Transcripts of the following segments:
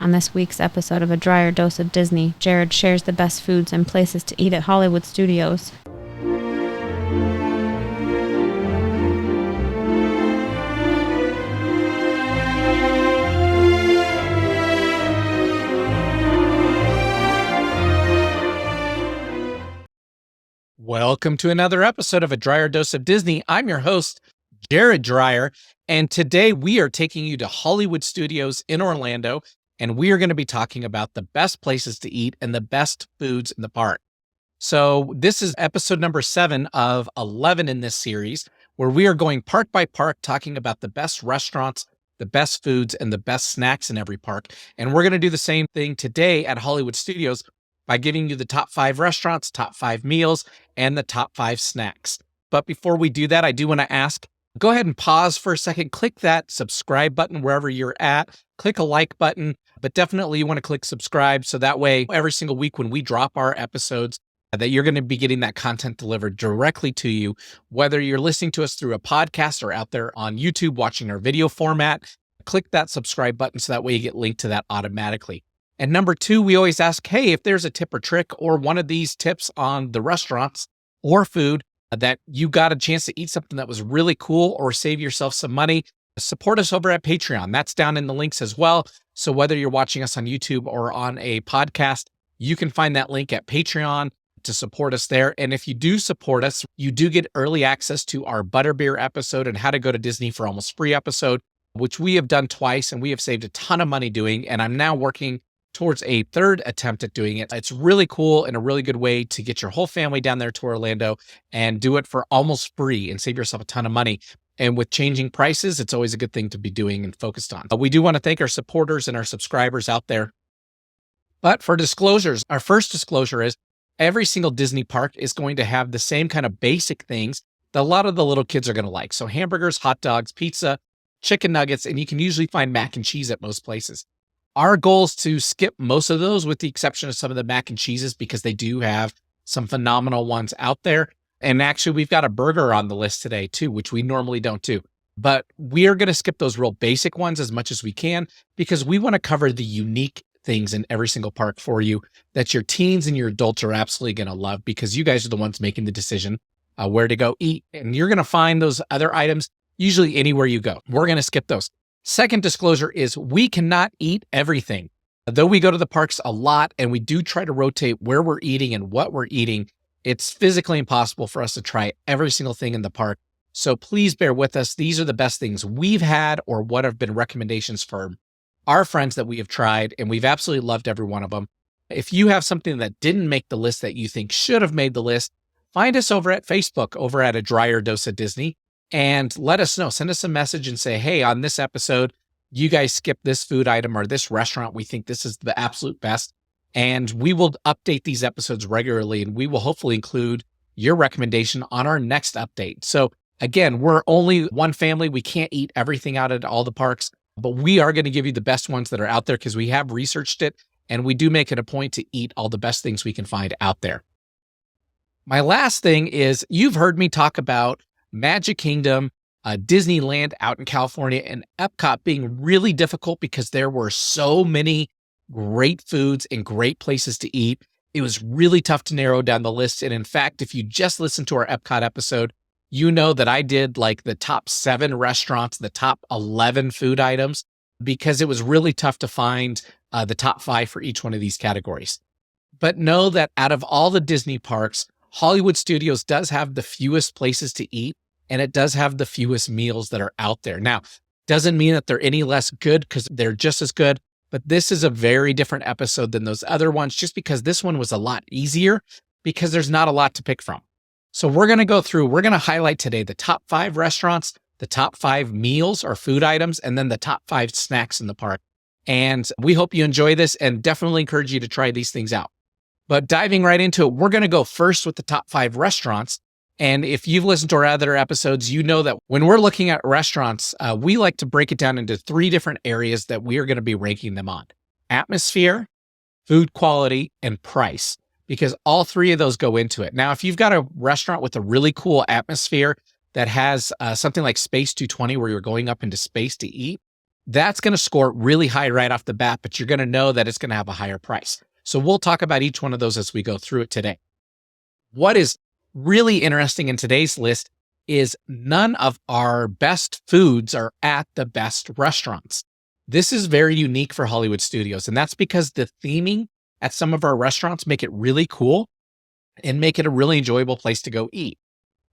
On this week's episode of A Drier Dose of Disney, Jared shares the best foods and places to eat at Hollywood Studios. Welcome to another episode of A Drier Dose of Disney. I'm your host, Jared Dreyer, and today we are taking you to Hollywood Studios in Orlando, and we are going to be talking about the best places to eat and the best foods in the park. So this is episode number 7 of 11 in this series, where we are going park by park, talking about the best restaurants, the best foods, and the best snacks in every park. And we're going to do the same thing today at Hollywood Studios by giving you the top 5 restaurants, top 5 meals, and the top 5 snacks. But before we do that, I do want to ask, go ahead and pause for a second, click that subscribe button wherever you're at, click a like button, but definitely you want to click subscribe so that way every single week when we drop our episodes, that you're going to be getting that content delivered directly to you, whether you're listening to us through a podcast or out there on YouTube watching our video format. Click that subscribe button so that way you get linked to that automatically. And number 2, we always ask, hey, if there's a tip or trick or one of these tips on the restaurants or food that you got a chance to eat something that was really cool or save yourself some money, support us over at Patreon. That's down in the links as well. So whether you're watching us on YouTube or on a podcast, you can find that link at Patreon to support us there. And if you do support us, you do get early access to our Butterbeer episode and How to Go to Disney for Almost Free episode, which we have done twice and we have saved a ton of money doing. And I'm now working towards a third attempt at doing it. It's really cool and a really good way to get your whole family down there to Orlando and do it for almost free and save yourself a ton of money. And with changing prices, it's always a good thing to be doing and focused on. We do want to thank our supporters and our subscribers out there. But for disclosures, our first disclosure is every single Disney park is going to have the same kind of basic things that a lot of the little kids are going to like. So hamburgers, hot dogs, pizza, chicken nuggets, and you can usually find mac and cheese at most places. Our goal is to skip most of those with the exception of some of the mac and cheeses because they do have some phenomenal ones out there. And actually, we've got a burger on the list today too, which we normally don't do. But we are going to skip those real basic ones as much as we can because we want to cover the unique things in every single park for you that your teens and your adults are absolutely going to love because you guys are the ones making the decision where to go eat. And you're going to find those other items usually anywhere you go. We're going to skip those. Second disclosure is we cannot eat everything. Though we go to the parks a lot and we do try to rotate where we're eating and what we're eating, it's physically impossible for us to try every single thing in the park. So please bear with us. These are the best things we've had or what have been recommendations for our friends that we have tried, and we've absolutely loved every one of them. If you have something that didn't make the list that you think should have made the list, find us over at Facebook, over at A Drier Dose of Disney. And let us know, send us a message and say, hey, on this episode, you guys skipped this food item or this restaurant. We think this is the absolute best. And we will update these episodes regularly and we will hopefully include your recommendation on our next update. So again, we're only one family. We can't eat everything out at all the parks, but we are going to give you the best ones that are out there because we have researched it and we do make it a point to eat all the best things we can find out there. My last thing is you've heard me talk about Magic Kingdom, Disneyland out in California, and Epcot being really difficult because there were so many great foods and great places to eat. It was really tough to narrow down the list. And in fact, if you just listened to our Epcot episode, you know that I did like the top 7 restaurants, the top 11 food items, because it was really tough to find the top 5 for each one of these categories. But know that out of all the Disney parks, Hollywood Studios does have the fewest places to eat, and it does have the fewest meals that are out there. Now, doesn't mean that they're any less good because they're just as good, but this is a very different episode than those other ones just because this one was a lot easier because there's not a lot to pick from. So we're going to highlight today the top 5 restaurants, the top 5 meals or food items, and then the top 5 snacks in the park. And we hope you enjoy this and definitely encourage you to try these things out. But diving right into it, we're going to go first with the top 5 restaurants. And if you've listened to our other episodes, you know that when we're looking at restaurants, we like to break it down into 3 different areas that we are going to be ranking them on: atmosphere, food quality, and price, because all 3 of those go into it. Now, if you've got a restaurant with a really cool atmosphere that has something like Space 220 where you're going up into space to eat, that's going to score really high right off the bat, but you're going to know that it's going to have a higher price. So we'll talk about each one of those as we go through it today. What is really interesting in today's list is none of our best foods are at the best restaurants. This is very unique for Hollywood Studios, and that's because the theming at some of our restaurants make it really cool and make it a really enjoyable place to go eat.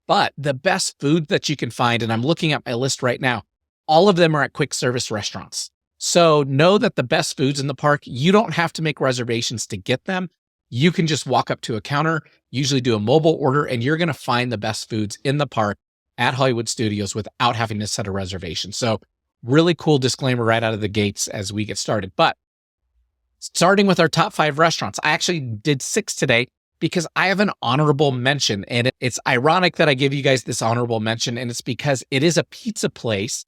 But the best food that you can find, and I'm looking at my list right now, all of them are at quick service restaurants. So know that the best foods in the park, you don't have to make reservations to get them. You can just walk up to a counter, usually do a mobile order, and you're going to find the best foods in the park at Hollywood Studios without having to set a reservation. So really cool disclaimer right out of the gates as we get started. But starting with our top 5 restaurants, I actually did 6 today because I have an honorable mention. And it's ironic that I give you guys this honorable mention, and it's because it is a pizza place.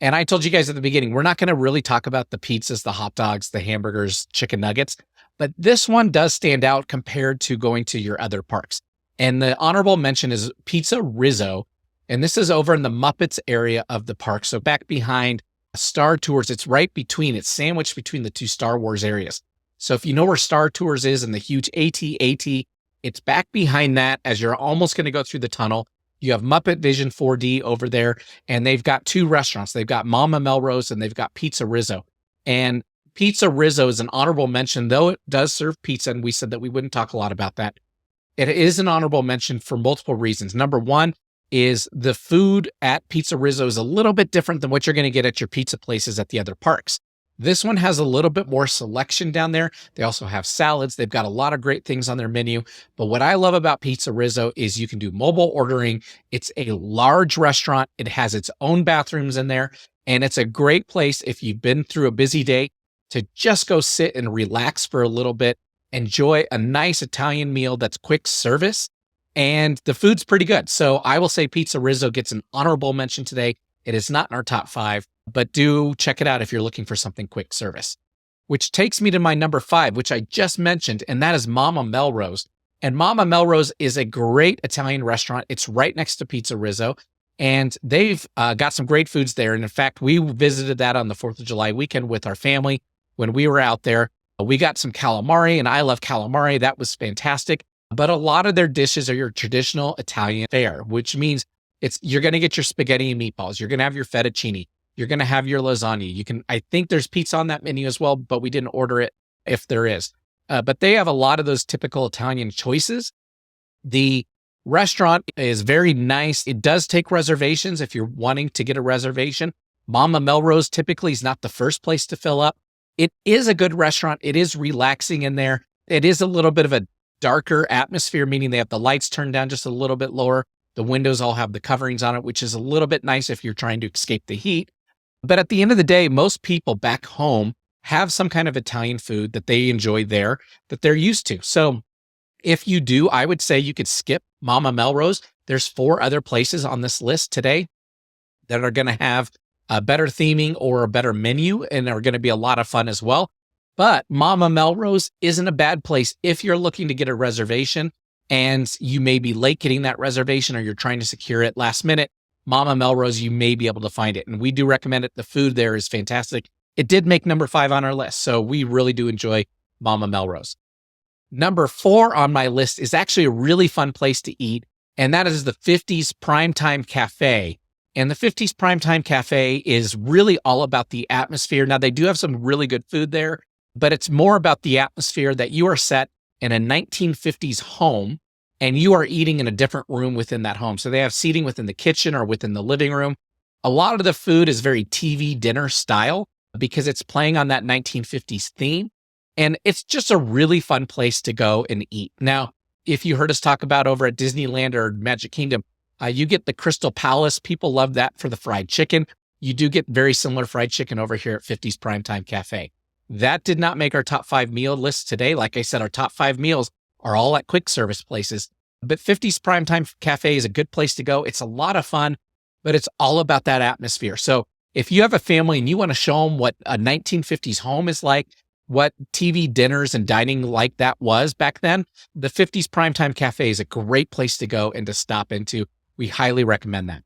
And I told you guys at the beginning, we're not going to really talk about the pizzas, the hot dogs, the hamburgers, chicken nuggets, but this one does stand out compared to going to your other parks. And the honorable mention is Pizza Rizzo. And this is over in the Muppets area of the park. So back behind Star Tours, it's it's sandwiched between the 2 Star Wars areas. So if you know where Star Tours is and the huge AT-AT, it's back behind that as you're almost going to go through the tunnel. You have Muppet Vision 4D over there, and they've got 2 restaurants. They've got Mama Melrose and they've got Pizza Rizzo. And Pizza Rizzo is an honorable mention, though it does serve pizza, and we said that we wouldn't talk a lot about that. It is an honorable mention for multiple reasons. Number one is the food at Pizza Rizzo is a little bit different than what you're going to get at your pizza places at the other parks. This one has a little bit more selection down there. They also have salads. They've got a lot of great things on their menu. But what I love about Pizza Rizzo is you can do mobile ordering. It's a large restaurant. It has its own bathrooms in there. And it's a great place if you've been through a busy day to just go sit and relax for a little bit, enjoy a nice Italian meal that's quick service, and the food's pretty good. So I will say Pizza Rizzo gets an honorable mention today. It is not in our top 5, but do check it out if you're looking for something quick service. Which takes me to my number 5, which I just mentioned, and that is Mama Melrose. And Mama Melrose is a great Italian restaurant. It's right next to Pizza Rizzo, and they've got some great foods there. And in fact, we visited that on the 4th of July weekend with our family when we were out there. We got some calamari, and I love calamari. That was fantastic. But a lot of their dishes are your traditional Italian fare, which means you're going to get your spaghetti and meatballs. You're going to have your fettuccine. You're going to have your lasagna. I think there's pizza on that menu as well, but we didn't order it if there is. But they have a lot of those typical Italian choices. The restaurant is very nice. It does take reservations if you're wanting to get a reservation. Mama Melrose typically is not the first place to fill up. It is a good restaurant. It is relaxing in there. It is a little bit of a darker atmosphere, meaning they have the lights turned down just a little bit lower. The windows all have the coverings on it, which is a little bit nice if you're trying to escape the heat. But at the end of the day, most people back home have some kind of Italian food that they enjoy there that they're used to. So if you do, I would say you could skip Mama Melrose. There's 4 other places on this list today that are going to have a better theming or a better menu and are going to be a lot of fun as well. But Mama Melrose isn't a bad place if you're looking to get a reservation and you may be late getting that reservation or you're trying to secure it last minute. Mama Melrose, you may be able to find it. And we do recommend it. The food there is fantastic. It did make number 5 on our list. So we really do enjoy Mama Melrose. Number 4 on my list is actually a really fun place to eat. And that is the 50s Primetime Cafe. And the 50s Primetime Cafe is really all about the atmosphere. Now, they do have some really good food there, but it's more about the atmosphere that you are set in a 1950s home and you are eating in a different room within that home. So they have seating within the kitchen or within the living room. A lot of the food is very TV dinner style because it's playing on that 1950s theme. And it's just a really fun place to go and eat. Now, if you heard us talk about over at Disneyland or Magic Kingdom, you get the Crystal Palace. People love that for the fried chicken. You do get very similar fried chicken over here at 50s Primetime Cafe. That did not make our top 5 meal list today. Like I said, our top 5 meals are all at quick service places. But 50s Primetime Cafe is a good place to go. It's a lot of fun, but it's all about that atmosphere. So if you have a family and you want to show them what a 1950s home is like, what TV dinners and dining like that was back then, the 50s Primetime Cafe is a great place to go and to stop into. We highly recommend that.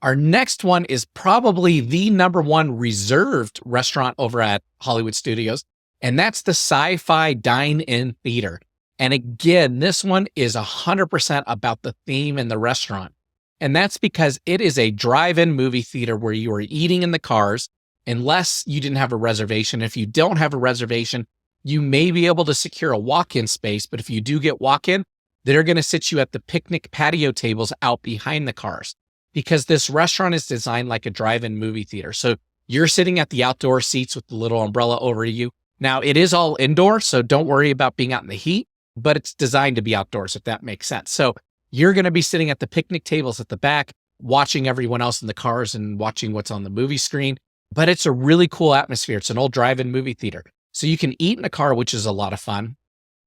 Our next one is probably the number one reserved restaurant over at Hollywood Studios, and that's the Sci-Fi Dine-In Theater. And again, this one is 100% about the theme in the restaurant. And that's because it is a drive-in movie theater where you are eating in the cars, unless you didn't have a reservation. If you don't have a reservation, you may be able to secure a walk-in space, but if you do get walk-in, they're going to sit you at the picnic patio tables out behind the cars, because this restaurant is designed like a drive-in movie theater. So you're sitting at the outdoor seats with the little umbrella over you. Now, it is all indoor, so don't worry about being out in the heat, but it's designed to be outdoors, if that makes sense. So you're going to be sitting at the picnic tables at the back, watching everyone else in the cars and watching what's on the movie screen. But it's a really cool atmosphere. It's an old drive-in movie theater. So you can eat in a car, which is a lot of fun,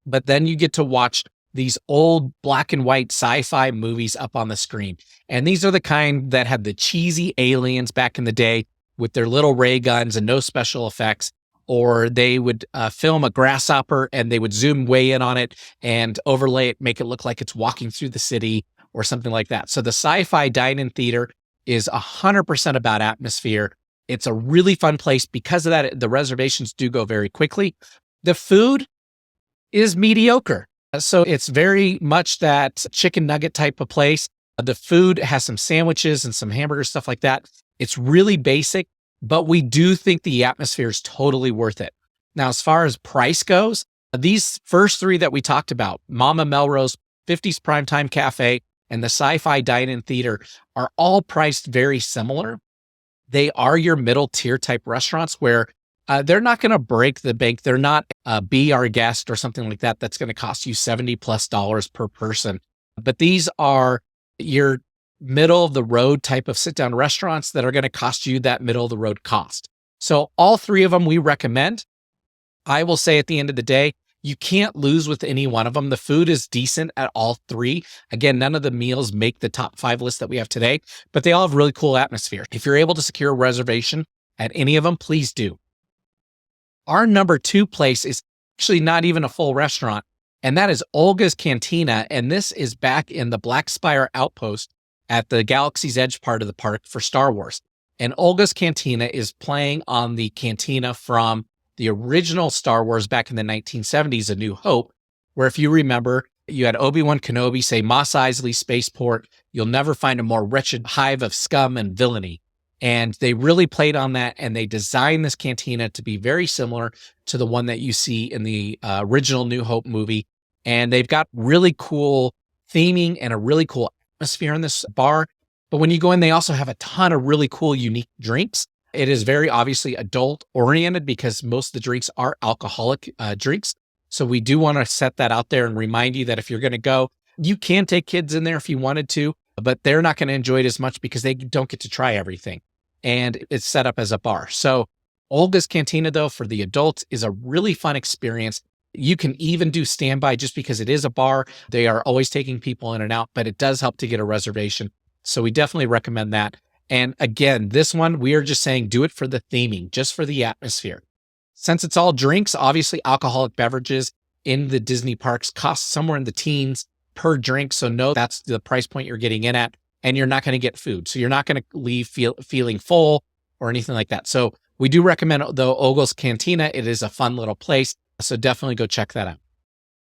but then you get to watch these old black and white sci-fi movies up on the screen. And these are the kind that had the cheesy aliens back in the day with their little ray guns and no special effects. Or they would film a grasshopper and they would zoom way in on it and overlay it, make it look like it's walking through the city or something like that. So the Sci-Fi Dine-In Theater is 100% about atmosphere. It's a really fun place. Because of that, the reservations do go very quickly. The food is mediocre. So it's very much that chicken nugget type of place. The food has some sandwiches and some hamburgers, stuff like that. It's really basic, but we do think the atmosphere is totally worth it. Now, as far as price goes, these first three that we talked about, Mama Melrose, 50s Primetime Cafe, and the Sci-Fi Dine-In Theater, are all priced very similar. They are your middle tier type restaurants where they're not going to break the bank. They're not Be Our Guest or something like that. That's going to cost you $70+ per person. But these are your middle of the road type of sit down restaurants that are going to cost you that middle of the road cost. So all three of them we recommend. I will say at the end of the day, you can't lose with any one of them. The food is decent at all three. Again, none of the meals make the top 5 list that we have today, but they all have really cool atmosphere. If you're able to secure a reservation at any of them, please do. Our number 2 place is actually not even a full restaurant, and that is Olga's Cantina. And this is back in the Black Spire Outpost at the Galaxy's Edge part of the park for Star Wars. And Olga's Cantina is playing on the cantina from the original Star Wars back in the 1970s, A New Hope, where if you remember, you had Obi-Wan Kenobi say, "Mos Eisley Spaceport, you'll never find a more wretched hive of scum and villainy." And they really played on that, and they designed this cantina to be very similar to the one that you see in the original New Hope movie. And they've got really cool theming and a really cool atmosphere in this bar. But when you go in, they also have a ton of really cool, unique drinks. It is very obviously adult oriented because most of the drinks are alcoholic drinks. So we do want to set that out there and remind you that if you're going to go, you can take kids in there if you wanted to, but they're not going to enjoy it as much because they don't get to try everything. And it's set up as a bar. So Olga's Cantina, though, for the adults is a really fun experience. You can even do standby just because it is a bar. They are always taking people in and out, but it does help to get a reservation. So we definitely recommend that. And again, this one, we are just saying do it for the theming, just for the atmosphere. Since it's all drinks, obviously alcoholic beverages in the Disney parks cost somewhere in the teens per drink. So no, that's the price point you're getting in at, and you're not going to get food. So you're not going to leave feeling full or anything like that. So we do recommend, though, Olga's Cantina. It is a fun little place. So definitely go check that out.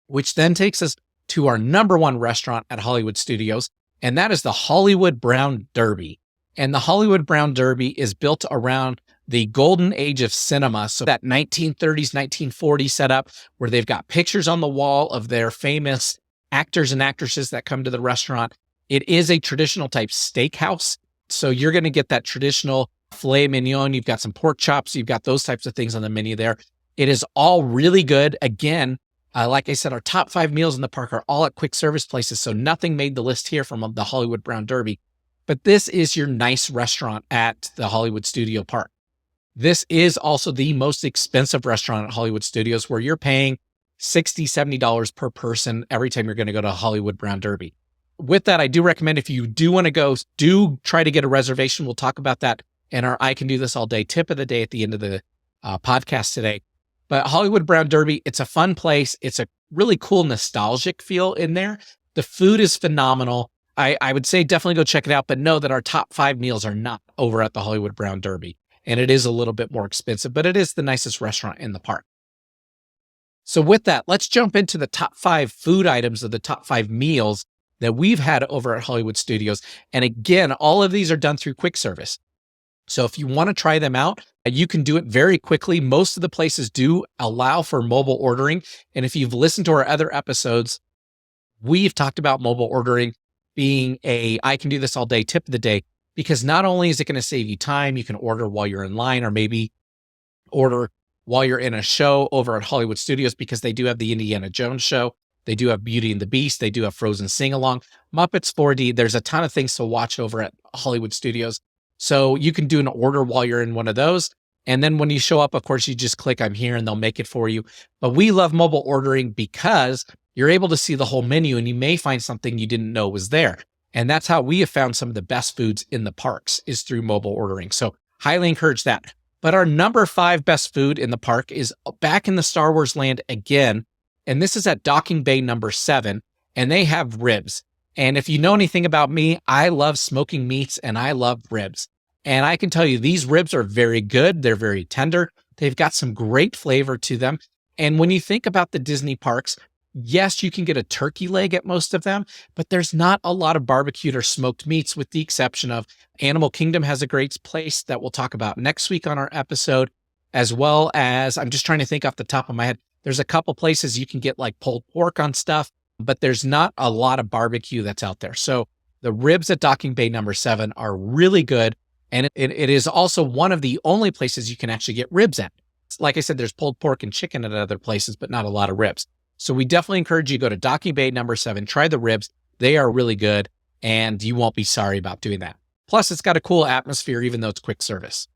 Which then takes us to our number 1 restaurant at Hollywood Studios, and that is the Hollywood Brown Derby. And the Hollywood Brown Derby is built around the golden age of cinema. So that 1930s, 1940s setup where they've got pictures on the wall of their famous actors and actresses that come to the restaurant. It is a traditional type steakhouse. So you're going to get that traditional filet mignon. You've got some pork chops. You've got those types of things on the menu there. It is all really good. Again, like I said, our top 5 meals in the park are all at quick service places. So nothing made the list here from the Hollywood Brown Derby. But this is your nice restaurant at the Hollywood Studio Park. This is also the most expensive restaurant at Hollywood Studios, where you're paying $60, $70 per person every time you're going to go to Hollywood Brown Derby. With that, I do recommend if you do want to go, do try to get a reservation. We'll talk about that in our I Can Do This All Day tip of the day at the end of the podcast today. But Hollywood Brown Derby, it's a fun place. It's a really cool nostalgic feel in there. The food is phenomenal. I would say definitely go check it out, but know that our top 5 meals are not over at the Hollywood Brown Derby. And it is a little bit more expensive, but it is the nicest restaurant in the park. So with that, let's jump into the top 5 food items of the top 5 meals that we've had over at Hollywood Studios. And again, all of these are done through quick service. So if you want to try them out, you can do it very quickly. Most of the places do allow for mobile ordering. And if you've listened to our other episodes, we've talked about mobile ordering being I can do this all day tip of the day, because not only is it going to save you time, you can order while you're in line, or maybe order while you're in a show over at Hollywood Studios, because they do have the Indiana Jones show. They do have Beauty and the Beast. They do have Frozen Sing-Along, Muppets 4D. There's a ton of things to watch over at Hollywood Studios. So you can do an order while you're in one of those. And then when you show up, of course, you just click I'm here and they'll make it for you. But we love mobile ordering because you're able to see the whole menu and you may find something you didn't know was there. And that's how we have found some of the best foods in the parks, is through mobile ordering. So highly encourage that. But our number 5 best food in the park is back in the Star Wars land again. And this is at Docking Bay number 7. And they have ribs. And if you know anything about me, I love smoking meats and I love ribs. And I can tell you, these ribs are very good. They're very tender. They've got some great flavor to them. And when you think about the Disney parks, yes, you can get a turkey leg at most of them, but there's not a lot of barbecued or smoked meats, with the exception of Animal Kingdom has a great place that we'll talk about next week on our episode, as well as, I'm just trying to think off the top of my head, there's a couple places you can get like pulled pork on stuff, but there's not a lot of barbecue that's out there. So the ribs at Docking Bay number 7 are really good. And it is also one of the only places you can actually get ribs at. Like I said, there's pulled pork and chicken at other places, but not a lot of ribs. So we definitely encourage you to go to Docking Bay number 7, try the ribs. They are really good, and you won't be sorry about doing that. Plus, it's got a cool atmosphere, even though it's quick service.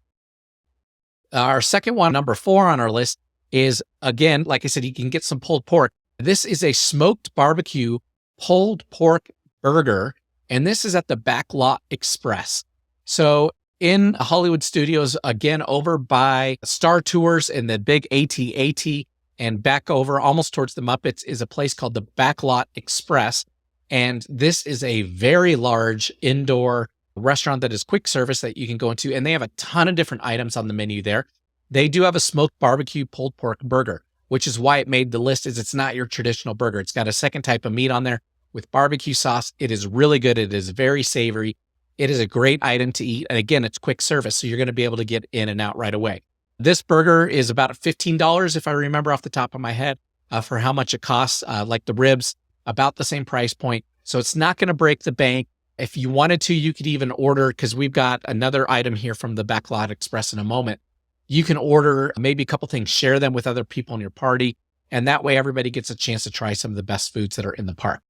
Our second one, number 4 on our list, is, again, like I said, you can get some pulled pork. This is a smoked barbecue pulled pork burger, and this is at the Backlot Express. So in Hollywood Studios, again, over by Star Tours and the big AT-AT, and back over almost towards the Muppets, is a place called the Backlot Express. And this is a very large indoor restaurant that is quick service that you can go into. And they have a ton of different items on the menu there. They do have a smoked barbecue pulled pork burger, which is why it made the list, is it's not your traditional burger. It's got a second type of meat on there with barbecue sauce. It is really good. It is very savory. It is a great item to eat. And again, it's quick service, so you're going to be able to get in and out right away. This burger is about $15, if I remember off the top of my head, for how much it costs. Like the ribs, about the same price point. So it's not going to break the bank. If you wanted to, you could even order, because we've got another item here from the Backlot Express in a moment. You can order maybe a couple things, share them with other people in your party. And that way everybody gets a chance to try some of the best foods that are in the park.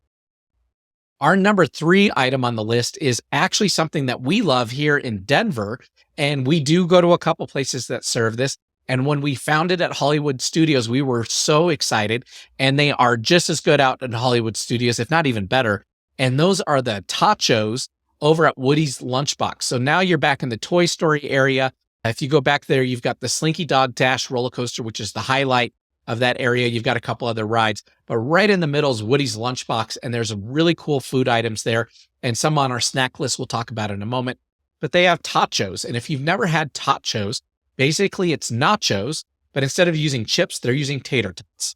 Our number 3 item on the list is actually something that we love here in Denver. And we do go to a couple places that serve this. And when we found it at Hollywood Studios, we were so excited. And they are just as good out at Hollywood Studios, if not even better. And those are the tachos over at Woody's Lunchbox. So now you're back in the Toy Story area. If you go back there, you've got the Slinky Dog Dash roller coaster, which is the highlight of that area. You've got a couple other rides, but right in the middle is Woody's Lunchbox. And there's really cool food items there, and some on our snack list we'll talk about in a moment. But they have tachos. And if you've never had tachos, basically it's nachos, but instead of using chips, they're using tater tots.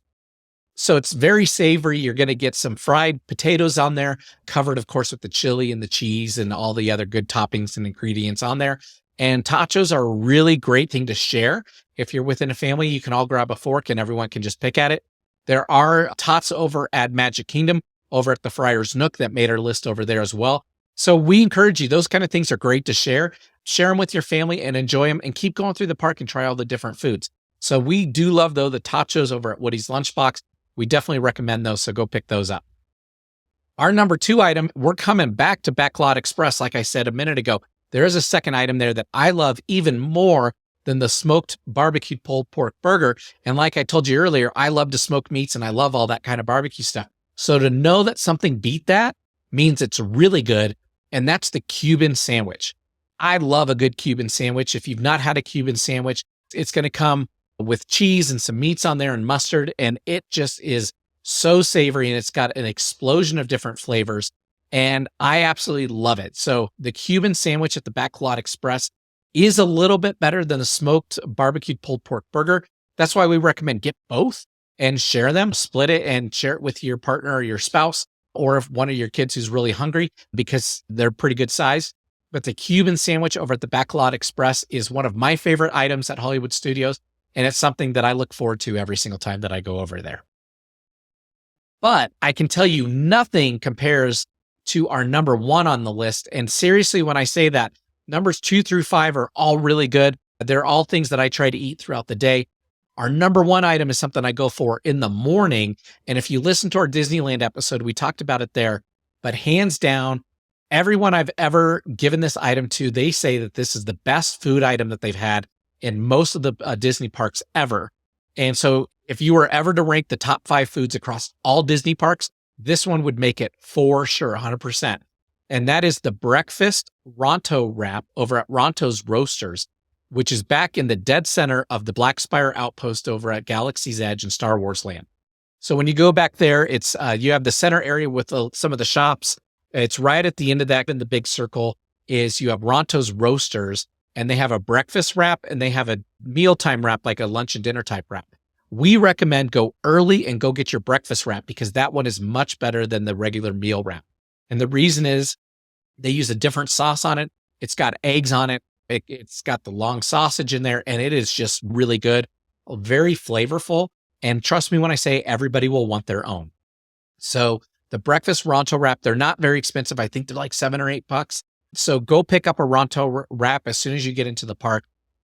So it's very savory. You're going to get some fried potatoes on there, covered, of course, with the chili and the cheese and all the other good toppings and ingredients on there. And tachos are a really great thing to share. If you're within a family, you can all grab a fork and everyone can just pick at it. There are tots over at Magic Kingdom, over at the Friar's Nook, that made our list over there as well. So we encourage you. Those kind of things are great to share. Share them with your family and enjoy them, and keep going through the park and try all the different foods. So we do love, though, the tachos over at Woody's Lunchbox. We definitely recommend those, so go pick those up. Our number 2 item, we're coming back to Backlot Express. Like I said a minute ago, there is a second item there that I love even more than the smoked barbecued pulled pork burger. And like I told you earlier, I love to smoke meats and I love all that kind of barbecue stuff. So to know that something beat that means it's really good. And that's the Cuban sandwich. I love a good Cuban sandwich. If you've not had a Cuban sandwich, it's going to come with cheese and some meats on there and mustard. And it just is so savory, and it's got an explosion of different flavors. and I absolutely love it. So the Cuban sandwich at the Backlot Express is a little bit better than the smoked barbecued pulled pork burger. That's why we recommend get both and share them, split it and share it with your partner or your spouse, or if one of your kids who's really hungry, because they're pretty good size. But the Cuban sandwich over at the Backlot Express is one of my favorite items at Hollywood Studios, and it's something that I look forward to every single time that I go over there. But I can tell you nothing compares to our number one on the list. And seriously, when I say that, numbers 2 through 5 are all really good. They're all things that I try to eat throughout the day. Our number one item is something I go for in the morning. And if you listen to our Disneyland episode, we talked about it there. But hands down, everyone I've ever given this item to, they say that this is the best food item that they've had in most of the Disney parks ever. And so if you were ever to rank the top 5 foods across all Disney parks, this one would make it for sure, 100%. And that is the breakfast Ronto wrap over at Ronto's Roasters, which is back in the dead center of the Black Spire Outpost over at Galaxy's Edge in Star Wars Land. So when you go back there, it's you have the center area with some of the shops. It's right at the end of that in the big circle is you have Ronto's Roasters, and they have a breakfast wrap and they have a mealtime wrap, like a lunch and dinner type wrap. We recommend go early and go get your breakfast wrap because that one is much better than the regular meal wrap. And the reason is they use a different sauce on it. It's got eggs on it. It's got the long sausage in there, and it is just really good, very flavorful. And trust me when I say everybody will want their own. So the breakfast Ronto wrap, they're not very expensive. I think they're like $7 or $8. So go pick up a Ronto wrap as soon as you get into the park.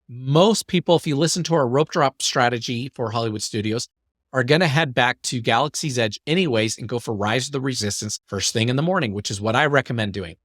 Most people, if you listen to our rope drop strategy for Hollywood Studios, are going to head back to Galaxy's Edge anyways and go for Rise of the Resistance first thing in the morning, which is what I recommend doing.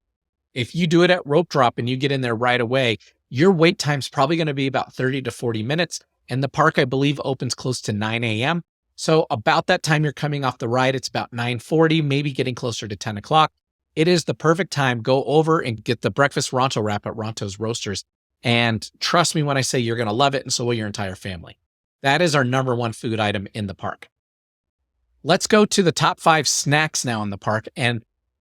If you do it at rope drop and you get in there right away, your wait time's probably going to be about 30 to 40 minutes. And the park, I believe, opens close to 9 a.m. So about that time you're coming off the ride, it's about 9:40, maybe getting closer to 10 o'clock. It is the perfect time. Go over and get the breakfast Ronto wrap at Ronto's Roasters. And trust me when I say you're going to love it, and so will your entire family. That is our number one food item in the park. Let's go to the top 5 snacks now in the park. And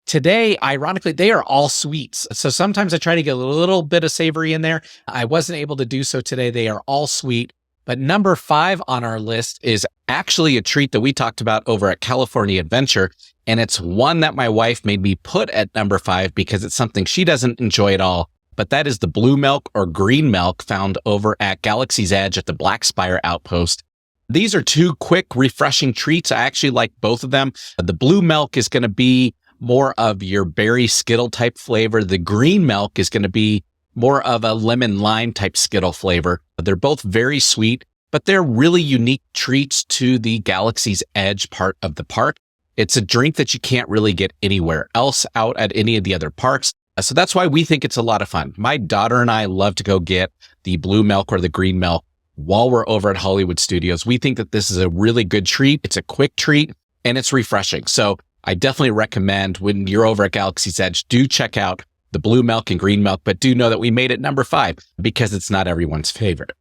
today, ironically, they are all sweets. So sometimes I try to get a little bit of savory in there. I wasn't able to do so today. They are all sweet. But number 5 on our list is actually a treat that we talked about over at California Adventure. And it's one that my wife made me put at number 5 because it's something she doesn't enjoy at all. But that is the blue milk or green milk found over at Galaxy's Edge at the Black Spire Outpost. These are 2 quick, refreshing treats. I actually like both of them. The blue milk is going to be more of your berry Skittle type flavor. The green milk is going to be more of a lemon lime type Skittle flavor. They're both very sweet, but they're really unique treats to the Galaxy's Edge part of the park. It's a drink that you can't really get anywhere else out at any of the other parks. So that's why we think it's a lot of fun. My daughter and I love to go get the blue milk or the green milk while we're over at Hollywood Studios. We think that this is a really good treat. It's a quick treat and it's refreshing. So I definitely recommend when you're over at Galaxy's Edge, do check out the blue milk and green milk, but do know that we made it number 5 because it's not everyone's favorite.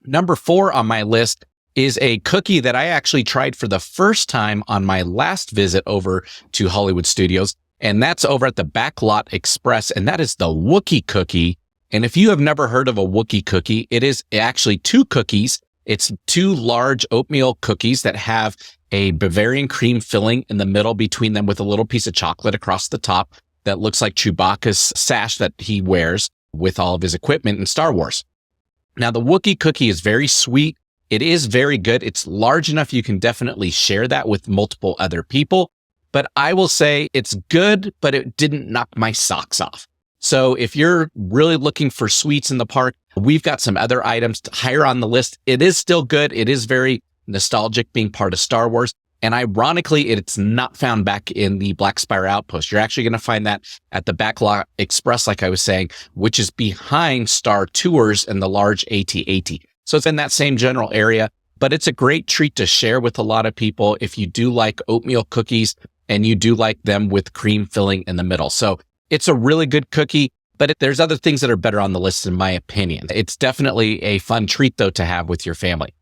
Number 4 on my list is a cookie that I actually tried for the first time on my last visit over to Hollywood Studios. And that's over at the Backlot Express. And that is the Wookiee cookie. And if you have never heard of a Wookiee cookie, it is actually 2 cookies. It's 2 large oatmeal cookies that have a Bavarian cream filling in the middle between them with a little piece of chocolate across the top that looks like Chewbacca's sash that he wears with all of his equipment in Star Wars. Now, the Wookiee cookie is very sweet. It is very good. It's large enough you can definitely share that with multiple other people. But I will say it's good, but it didn't knock my socks off. So if you're really looking for sweets in the park, we've got some other items higher on the list. It is still good. It is very nostalgic being part of Star Wars. And ironically, it's not found back in the Black Spire Outpost. You're actually going to find that at the Backlot Express, like I was saying, which is behind Star Tours and the large AT-AT. So it's in that same general area, but it's a great treat to share with a lot of people if you do like oatmeal cookies and you do like them with cream filling in the middle. So it's a really good cookie, but there's other things that are better on the list in my opinion. It's definitely a fun treat though to have with your family,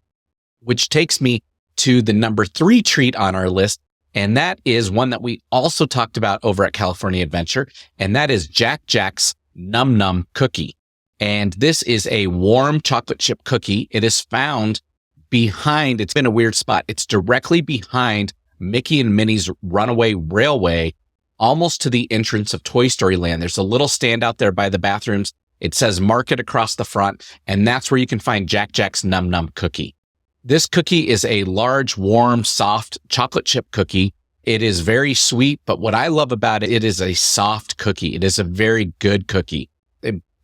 which takes me to the number 3 treat on our list. And that is one that we also talked about over at California Adventure. And that is Jack Jack's Num Num Cookie. And this is a warm chocolate chip cookie. It is found behind, it's been a weird spot. It's directly behind Mickey and Minnie's Runaway Railway, almost to the entrance of Toy Story Land. There's a little stand out there by the bathrooms. It says Market across the front, and that's where you can find Jack Jack's Num Num Cookie. This cookie is a large, warm, soft chocolate chip cookie. It is very sweet, but what I love about it, it is a soft cookie. It is a very good cookie.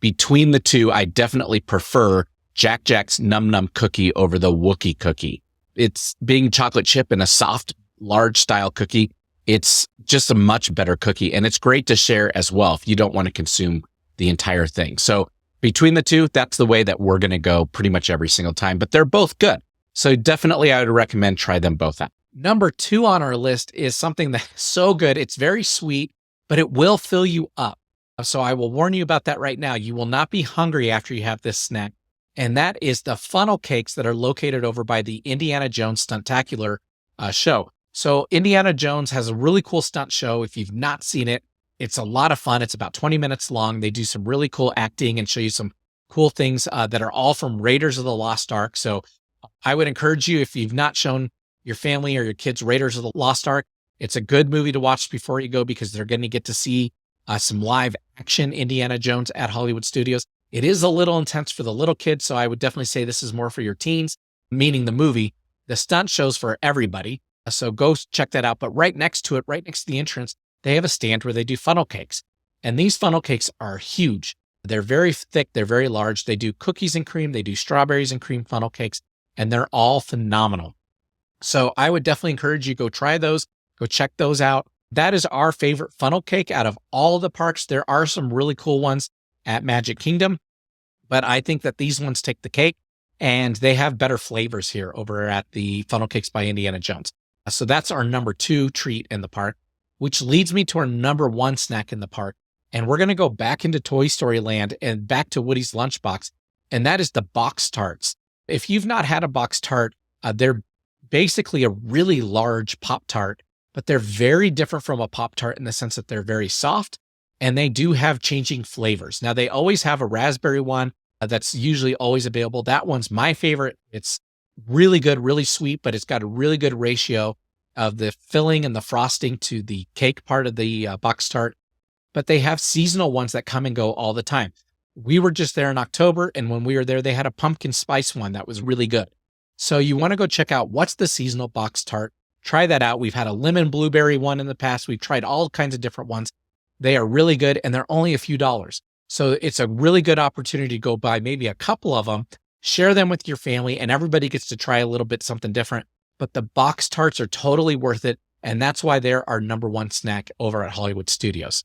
Between the two, I definitely prefer Jack Jack's Num Num Cookie over the Wookiee cookie. It's being chocolate chip and a soft, large style cookie. It's just a much better cookie, and it's great to share as well if you don't want to consume the entire thing. So between the two, that's the way that we're going to go pretty much every single time, but they're both good. So definitely I would recommend try them both out. Number 2 on our list is something that's so good. It's very sweet, but it will fill you up. So I will warn you about that right now. You will not be hungry after you have this snack. And that is the funnel cakes that are located over by the Indiana Jones Stuntacular show. So Indiana Jones has a really cool stunt show. If you've not seen it, it's a lot of fun. It's about 20 minutes long. They do some really cool acting and show you some cool things that are all from Raiders of the Lost Ark. So I would encourage you, if you've not shown your family or your kids Raiders of the Lost Ark, it's a good movie to watch before you go because they're going to get to see some live action Indiana Jones at Hollywood Studios. It is a little intense for the little kids, so I would definitely say this is more for your teens, meaning the movie. The stunt show's for everybody, so go check that out. But right next to it, right next to the entrance, they have a stand where they do funnel cakes. And these funnel cakes are huge. They're very thick, they're very large. They do cookies and cream, they do strawberries and cream funnel cakes, and they're all phenomenal. So I would definitely encourage you, go try those, go check those out. That is our favorite funnel cake out of all the parks. There are some really cool ones at Magic Kingdom, but I think that these ones take the cake, and they have better flavors here over at the Funnel Cakes by Indiana Jones. So that's our number 2 treat in the park, which leads me to our number 1 snack in the park. And we're going to go back into Toy Story Land and back to Woody's Lunchbox, and that is the box tarts. If you've not had a box tart, they're basically a really large Pop-Tart, but they're very different from a Pop-Tart in the sense that they're very soft, and they do have changing flavors. Now, they always have a raspberry one that's usually always available. That one's my favorite. It's really good, really sweet, but it's got a really good ratio of the filling and the frosting to the cake part of the box tart. But they have seasonal ones that come and go all the time. We were just there in October, and when we were there, they had a pumpkin spice one that was really good. So you want to go check out what's the seasonal box tart. Try that out. We've had a lemon blueberry one in the past. We've tried all kinds of different ones. They are really good, and they're only a few dollars. So it's a really good opportunity to go buy maybe a couple of them, share them with your family, and everybody gets to try a little bit something different. But the box tarts are totally worth it, and that's why they're our number 1 snack over at Hollywood Studios.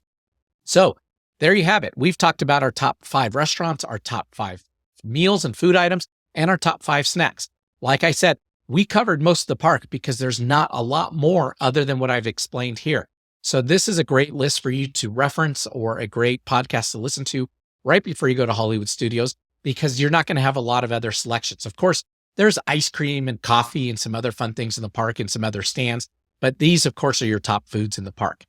So there you have it. We've talked about our top 5 restaurants, our top 5 meals and food items, and our top 5 snacks. Like I said, we covered most of the park because there's not a lot more other than what I've explained here. So this is a great list for you to reference or a great podcast to listen to right before you go to Hollywood Studios, because you're not going to have a lot of other selections. Of course, there's ice cream and coffee and some other fun things in the park and some other stands, but these, of course, are your top foods in the park.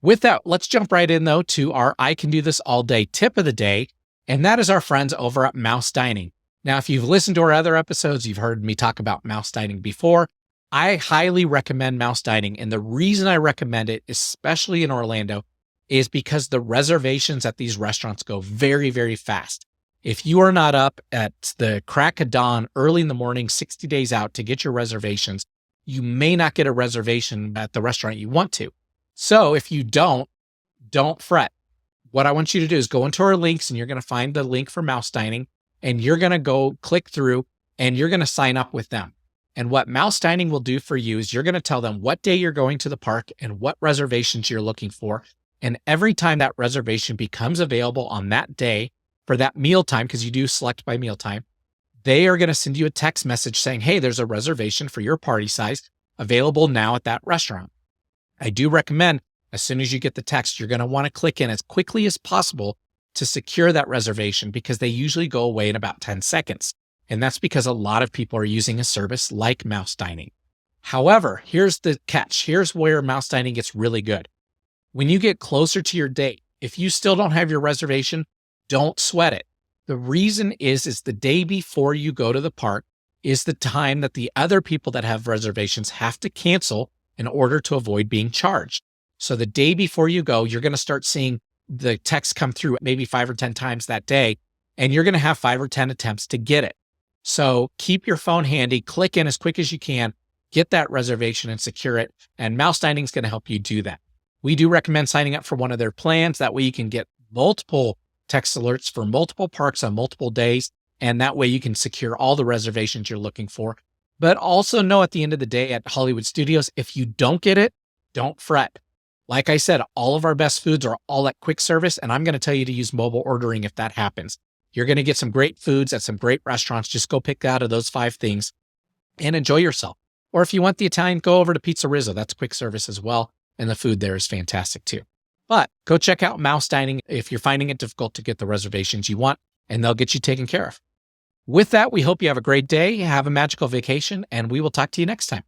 With that, let's jump right in, though, to our I Can Do This All Day tip of the day, and that is our friends over at Mouse Dining. Now, if you've listened to our other episodes, you've heard me talk about Mouse Dining before. I highly recommend Mouse Dining, and the reason I recommend it, especially in Orlando, is because the reservations at these restaurants go very, very fast. If you are not up at the crack of dawn early in the morning, 60 days out to get your reservations, you may not get a reservation at the restaurant you want to. So if you don't fret. What I want you to do is go into our links, and you're going to find the link for Mouse Dining, and you're going to go click through, and you're going to sign up with them. And what Mouse Dining will do for you is you're going to tell them what day you're going to the park and what reservations you're looking for. And every time that reservation becomes available on that day for that mealtime, because you do select by mealtime, they are going to send you a text message saying, hey, there's a reservation for your party size available now at that restaurant. I do recommend as soon as you get the text, you're going to want to click in as quickly as possible to secure that reservation, because they usually go away in about 10 seconds. And that's because a lot of people are using a service like Mouse Dining. However, here's the catch. Here's where mouse dining gets really good. When you get closer to your date, if you still don't have your reservation, don't sweat it. The reason is the day before you go to the park is the time that the other people that have reservations have to cancel in order to avoid being charged. So the day before you go, you're going to start seeing the text come through maybe 5 or 10 times that day, and you're going to have 5 or 10 attempts to get it. So keep your phone handy, click in as quick as you can, get that reservation and secure it. And Mouse Dining is going to help you do that. We do recommend signing up for one of their plans. That way you can get multiple text alerts for multiple parks on multiple days. And that way you can secure all the reservations you're looking for. But also know at the end of the day at Hollywood Studios, if you don't get it, don't fret. Like I said, all of our best foods are all at quick service. And I'm going to tell you to use mobile ordering if that happens. You're going to get some great foods at some great restaurants. Just go pick out of those 5 things and enjoy yourself. Or if you want the Italian, go over to Pizza Rizzo. That's quick service as well. And the food there is fantastic too. But go check out Mouse Dining if you're finding it difficult to get the reservations you want, and they'll get you taken care of. With that, we hope you have a great day, have a magical vacation, and we will talk to you next time.